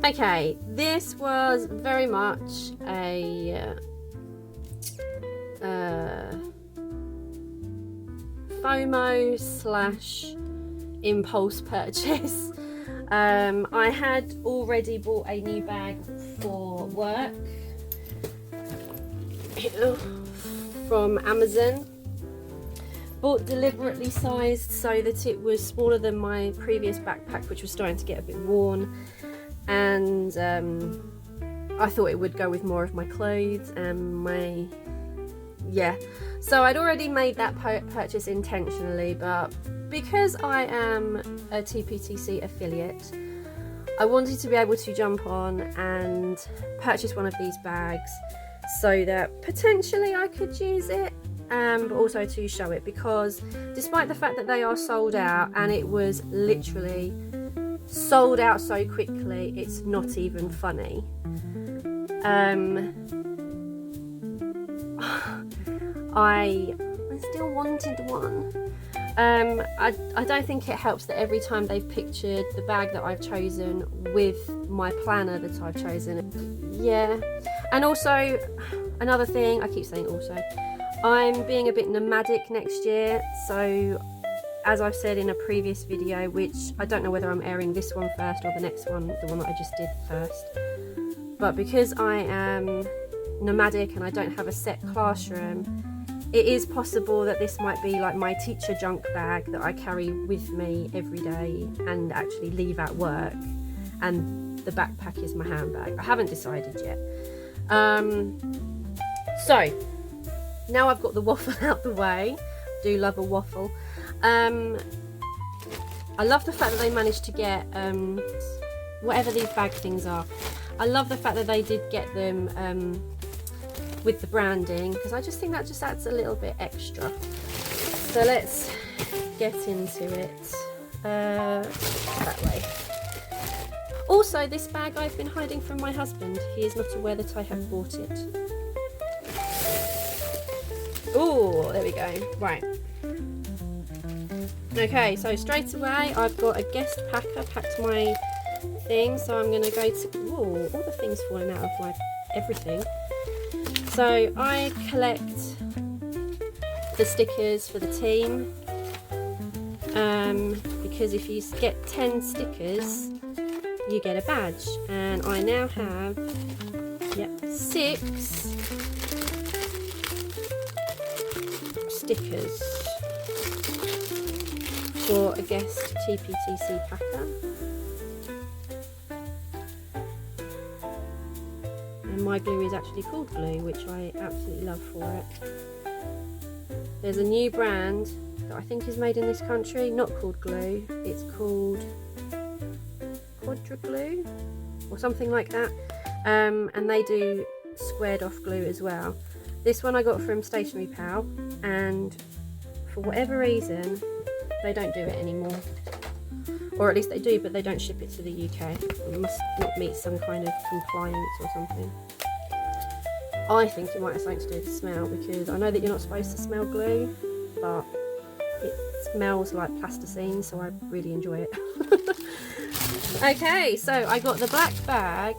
Okay, this was very much a FOMO slash impulse purchase. I had already bought a new bag for work from Amazon. Bought deliberately sized so that it was smaller than my previous backpack, which was starting to get a bit worn, and I thought it would go with more of my clothes and so I'd already made that purchase intentionally, but because I am a TPTC affiliate, I wanted to be able to jump on and purchase one of these bags so that potentially I could use it, but also to show it, because despite the fact that they are sold out, and it was literally sold out so quickly it's not even funny. I still wanted one. I don't think it helps that every time they've pictured the bag that I've chosen with my planner that I've chosen. Yeah, and also another thing, I keep saying also, I'm being a bit nomadic next year, so as I've said in a previous video, which I don't know whether I'm airing this one first or the next one, the one that I just did first, but because I am nomadic and I don't have a set classroom, it is possible that this might be like my teacher junk bag that I carry with me every day and actually leave at work, and the backpack is my handbag. I haven't decided yet. So now I've got the waffle out the way. Do love a waffle. I love the fact that they managed to get whatever these bag things are. I love the fact that they did get them with the branding, because I just think that just adds a little bit extra. So let's get into it that way. Also, this bag I've been hiding from my husband. He is not aware that I have bought it. Oh, there we go. Right. Okay, so straight away I've got a guest packer, packed my thing, so I'm going to go to... Ooh, all the things falling out of my everything. So I collect the stickers for the team, because if you get 10 stickers you get a badge, and I now have 6 stickers for a guest TPTC packer. And my glue is actually called glue, which I absolutely love for it. There's a new brand that I think is made in this country, not called glue, it's called Quadra Glue or something like that, and they do squared off glue as well. This one I got from Stationery Pal, and for whatever reason they don't do it anymore, or at least they do, but they don't ship it to the UK. It must not meet some kind of compliance or something. I think it might have something to do with the smell, because I know that you're not supposed to smell glue, but it smells like plasticine, so I really enjoy it. Okay, so I got the black bag,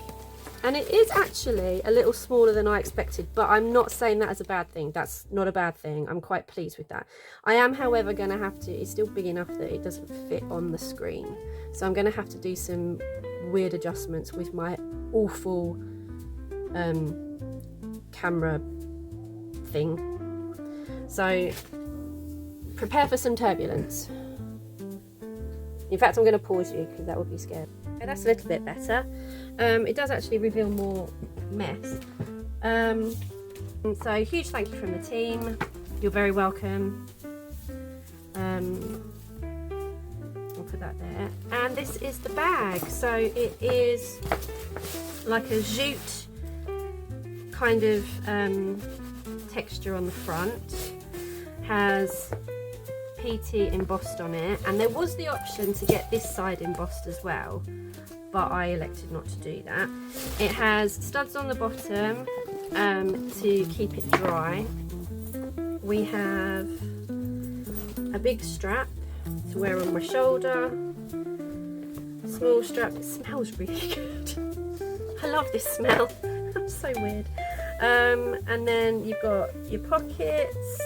and it is actually a little smaller than I expected, but I'm not saying that as a bad thing. That's not a bad thing. I'm quite pleased with that. I am, however, going to have to, it's still big enough that it doesn't fit on the screen, so I'm going to have to do some weird adjustments with my awful camera thing. So prepare for some turbulence. In fact, I'm going to pause you because that would be scary. Okay, that's a little bit better. It does actually reveal more mess. So huge thank you from the team. You're very welcome. I'll put that there. And this is the bag. So it is like a jute kind of texture on the front. Has PT embossed on it, and there was the option to get this side embossed as well, but I elected not to do that. It has studs on the bottom to keep it dry. We have a big strap to wear on my shoulder, small strap. It smells really good. I love this smell. That's so weird. And then you've got your pockets.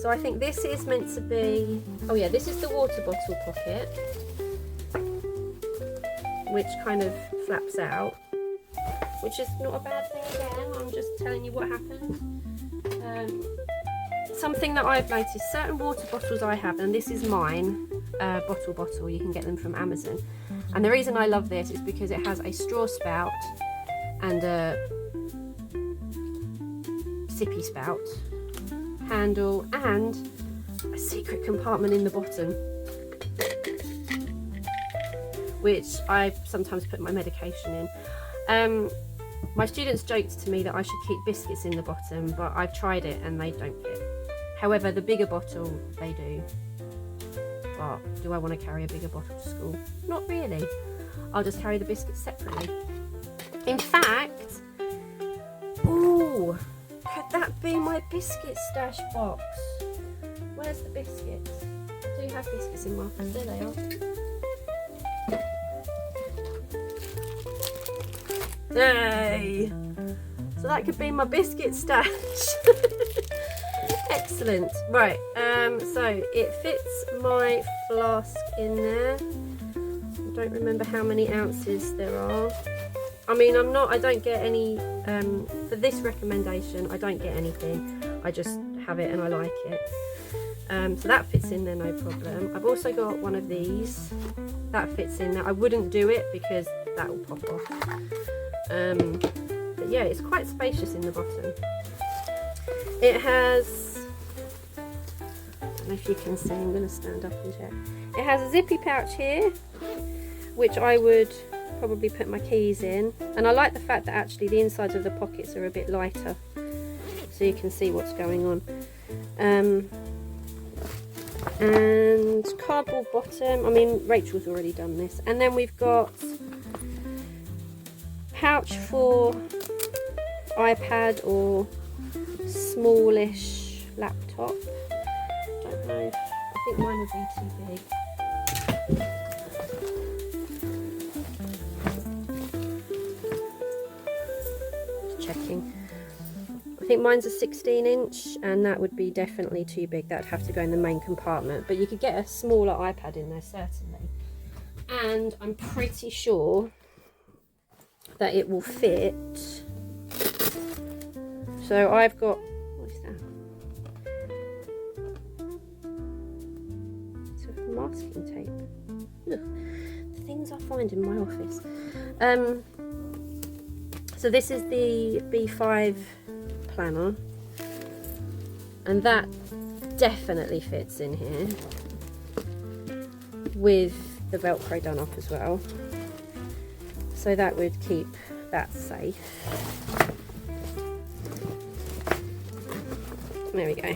So I think this is meant to be, oh yeah, this is the water bottle pocket, which kind of flaps out, which is not a bad thing again, I'm just telling you what happened. Something that I've noticed, certain water bottles I have, and this is mine, bottle, you can get them from Amazon. And the reason I love this is because it has a straw spout and a sippy spout handle and a secret compartment in the bottom, which I sometimes put my medication in. My students joked to me that I should keep biscuits in the bottom, but I've tried it and they don't fit. However, the bigger bottle, they do. But do I want to carry a bigger bottle to school? Not really. I'll just carry the biscuits separately. In fact, ooh, could that be my biscuit stash box? Where's the biscuits? I do have biscuits in my office. There they are. Yay! So that could be my biscuit stash. Excellent. Right, so it fits my flask in there. I don't remember how many ounces there are. I mean, I don't get any, for this recommendation, I don't get anything. I just have it and I like it. So that fits in there, no problem. I've also got one of these. That fits in there. I wouldn't do it because that will pop off. But yeah, it's quite spacious in the bottom. It has, I don't know if you can see, I'm going to stand up and check. It has a zippy pouch here, which I would probably put my keys in, and I like the fact that actually the insides of the pockets are a bit lighter, so you can see what's going on. And cardboard bottom, I mean Rachel's already done this, and then we've got pouch for iPad or smallish laptop. Don't know, I think mine would be too big. Checking. I think mine's a 16-inch and that would be definitely too big. That would have to go in the main compartment, but you could get a smaller iPad in there certainly, and I'm pretty sure that it will fit. So I've got, what is that? It's a masking tape. Ugh, the things I find in my office. So this is the B5 planner, and that definitely fits in here with the Velcro done up as well, so that would keep that safe. There we go.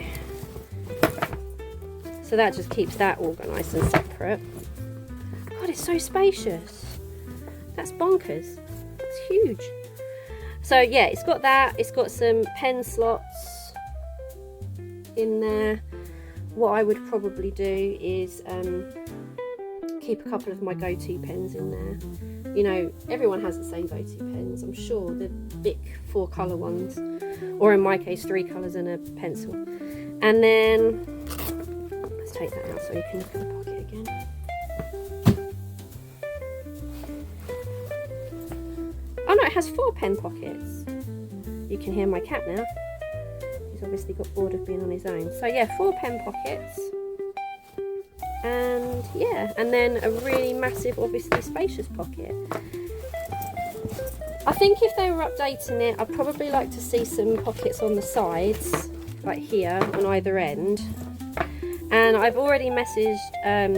So that just keeps that organised and separate. God, it's so spacious. That's bonkers. It's huge. So yeah, it's got that. It's got some pen slots in there. What I would probably do is keep a couple of my go-to pens in there. You know, everyone has the same go-to pens, I'm sure. The big 4-colour ones, or in my case 3 colours and a pencil. And then let's take that out so you can look at the pocket again. Oh no, it has 4 pen pockets. You can hear my cat now. He's obviously got bored of being on his own. So yeah, 4 pen pockets. And yeah, and then a really massive, obviously spacious pocket. I think if they were updating it, I'd probably like to see some pockets on the sides, like here on either end. And I've already messaged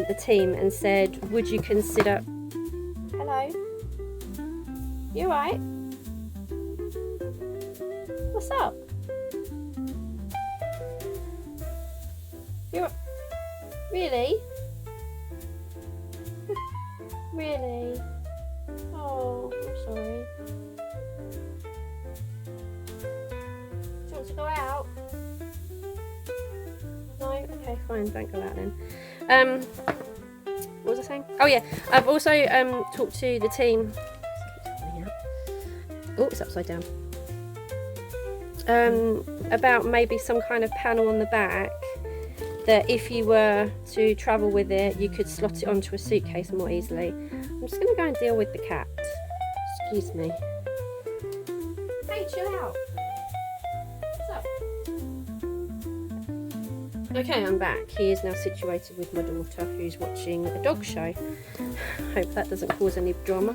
the team and said, would you consider... Hello? You alright? What's up? You're... Really? Really? Oh, I'm sorry. Do you want to go out? No? Okay, fine, don't go out then. What was I saying? Oh yeah, I've also talked to the team. Oh, it's upside down. About maybe some kind of panel on the back that if you were to travel with it, you could slot it onto a suitcase more easily. I'm just going to go and deal with the cat. Excuse me. Hey, chill out. What's up? Okay, I'm back. He is now situated with my daughter who's watching a dog show. Hope that doesn't cause any drama.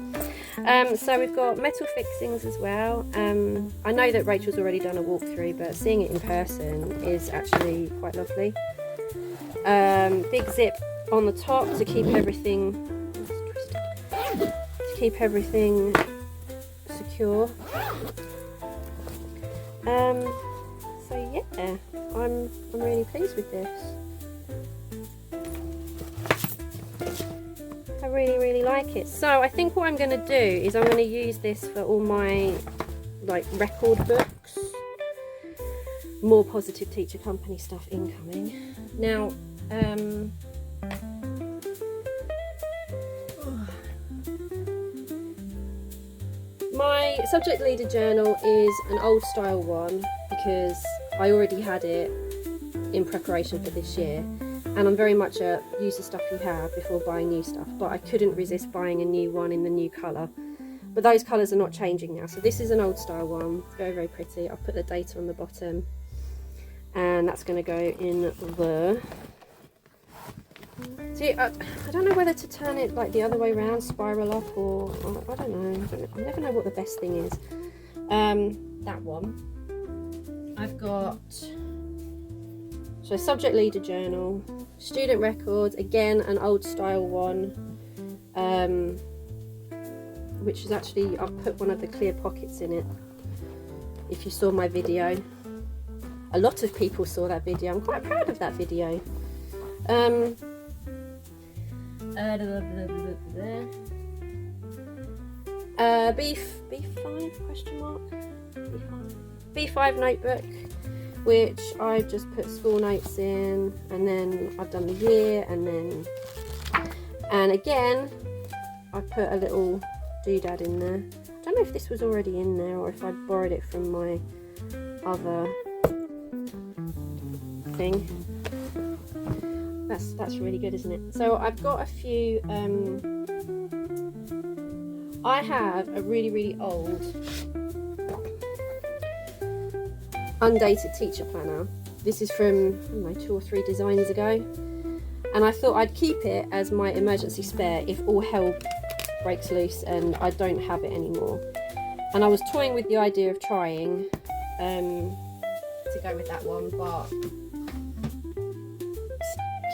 So we've got metal fixings as well. I know that Rachel's already done a walkthrough, but seeing it in person is actually quite lovely. Big zip on the top to keep everything secure. So yeah, I'm really pleased with this. I really like it. So I think what I'm going to do is I'm going to use this for all my like record books. More Positive Teacher Company stuff incoming. Now my subject leader journal is an old style one because I already had it in preparation for this year, and I'm very much a use the stuff you have before buying new stuff, but I couldn't resist buying a new one in the new colour. But those colours are not changing now, so this is an old style one. It's very pretty. I'll put the date on the bottom, and that's going to go in there. See, I don't know whether to turn it like the other way around, spiral up, or I don't know. I never know what the best thing is. That one. I've got subject leader journal, student records, again an old style one, which is actually, I've put one of the clear pockets in it. If you saw my video, a lot of people saw that video. I'm quite proud of that video. B5 question mark? B5 notebook, which I just put school notes in, and then I've done the year, and again I put a little doodad in there. I don't know if this was already in there or if I borrowed it from my other thing. That's really good, isn't it? So I've got a few. I have a really old undated teacher planner. This is from, I don't know, 2 or 3 designs ago, and I thought I'd keep it as my emergency spare if all hell breaks loose and I don't have it anymore. And I was toying with the idea of trying to go with that one, but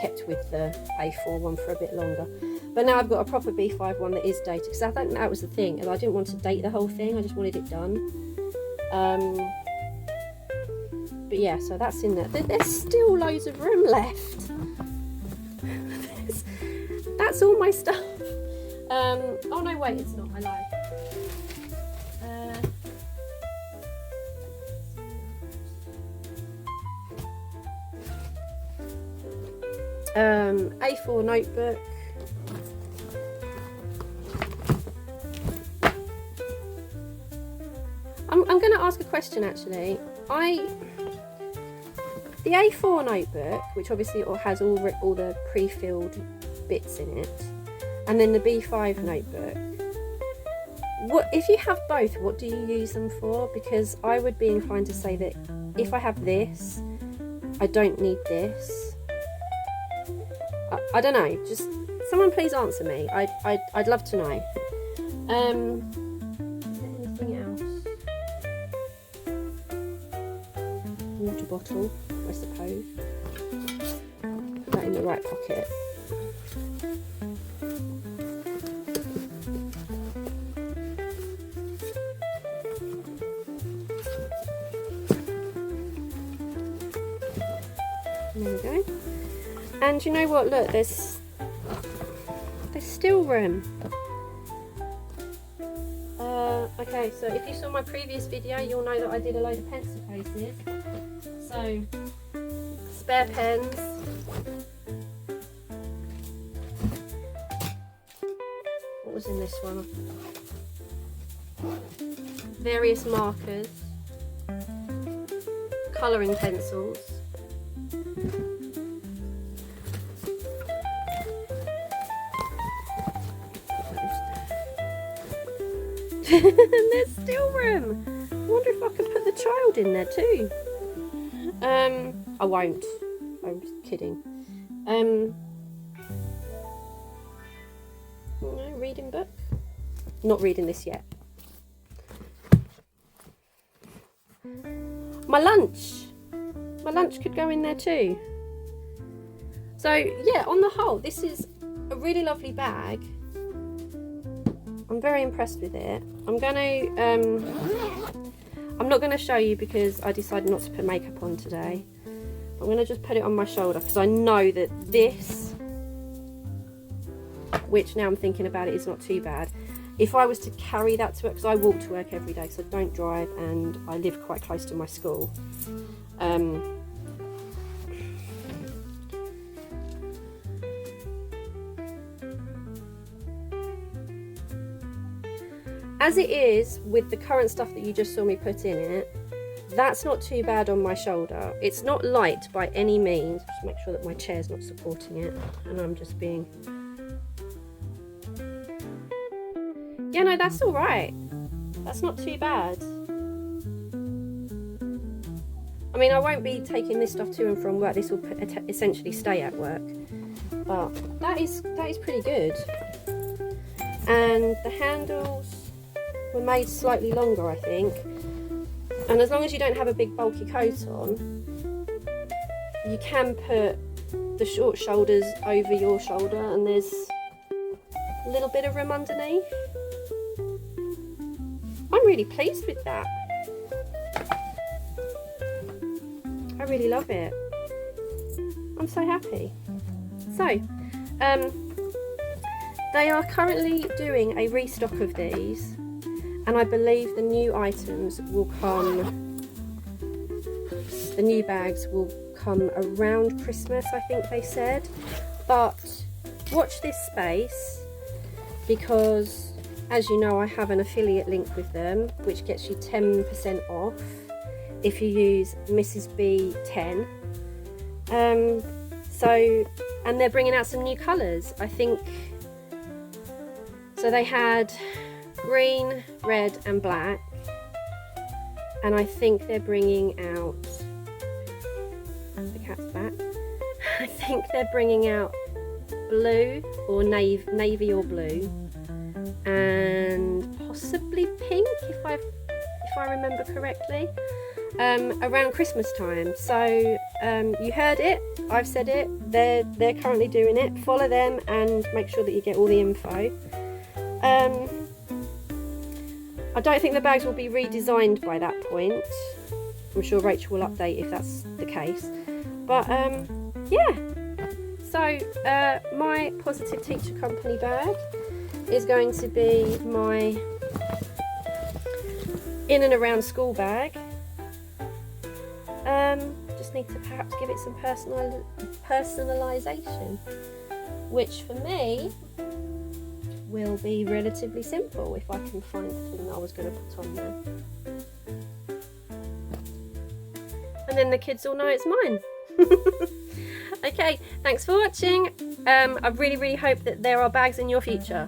kept with the A4 one for a bit longer. But now I've got a proper B5 one that is dated, because I think that was the thing, and I didn't want to date the whole thing, I just wanted it done. But yeah, so that's in there. There's still loads of room left. That's all my stuff. Oh no, wait, it's not, I lied. A4 notebook. I'm going to ask a question actually. The A4 notebook, which obviously has all the pre-filled bits in it, and then the B5 notebook, what if you have both, what do you use them for? Because I would be inclined to say that if I have this, I don't need this. I don't know, just someone please answer me. I'd love to know. Anything else? Water bottle, I suppose. Put that in the right pocket. There we go. And you know what? Look, there's still room. Okay, so if you saw my previous video, you'll know that I did a load of pencil cases. So, spare pens. was in this one? Various markers, colouring pencils, and there's still room. I wonder if I could put the child in there too. I won't. I'm just kidding. No, reading book. Not reading this yet. My lunch. My lunch could go in there too. So yeah, on the whole, this is a really lovely bag. I'm very impressed with it. I'm not going to show you because I decided not to put makeup on today. I'm going to just put it on my shoulder because I know that this, which now I'm thinking about it, is not too bad. If I was to carry that to work, because I walk to work every day, because I don't drive and I live quite close to my school. As it is, with the current stuff that you just saw me put in it, that's not too bad on my shoulder. It's not light by any means. Just make sure that my chair's not supporting it, and I'm just being... Yeah, no, that's all right. That's not too bad. I mean, I won't be taking this stuff to and from work. This will essentially stay at work, but that is pretty good. And the handles were made slightly longer, I think, and as long as you don't have a big bulky coat on, you can put the short shoulders over your shoulder and there's a little bit of room underneath. I'm really pleased with that. I really love it. I'm so happy. So they are currently doing a restock of these, and I believe the new items will come, the new bags will come around Christmas, I think they said. But watch this space, because as you know, I have an affiliate link with them which gets you 10% off if you use Mrs. B10. And they're bringing out some new colours, I think. So they had green, red and black, and I think they're bringing out, the cat's back, I think they're bringing out blue or navy or blue, and possibly pink if I remember correctly, around Christmas time. So you heard it, I've said it, they're currently doing it. Follow them and make sure that you get all the info. I don't think the bags will be redesigned by that point. I'm sure Rachel will update if that's the case. But yeah, so my Positive Teacher Company bag is going to be my in and around school bag. Just need to perhaps give it some personalisation, which for me will be relatively simple if I can find the thing that I was going to put on there. And then the kids all know it's mine. Okay, thanks for watching. I really hope that there are bags in your future.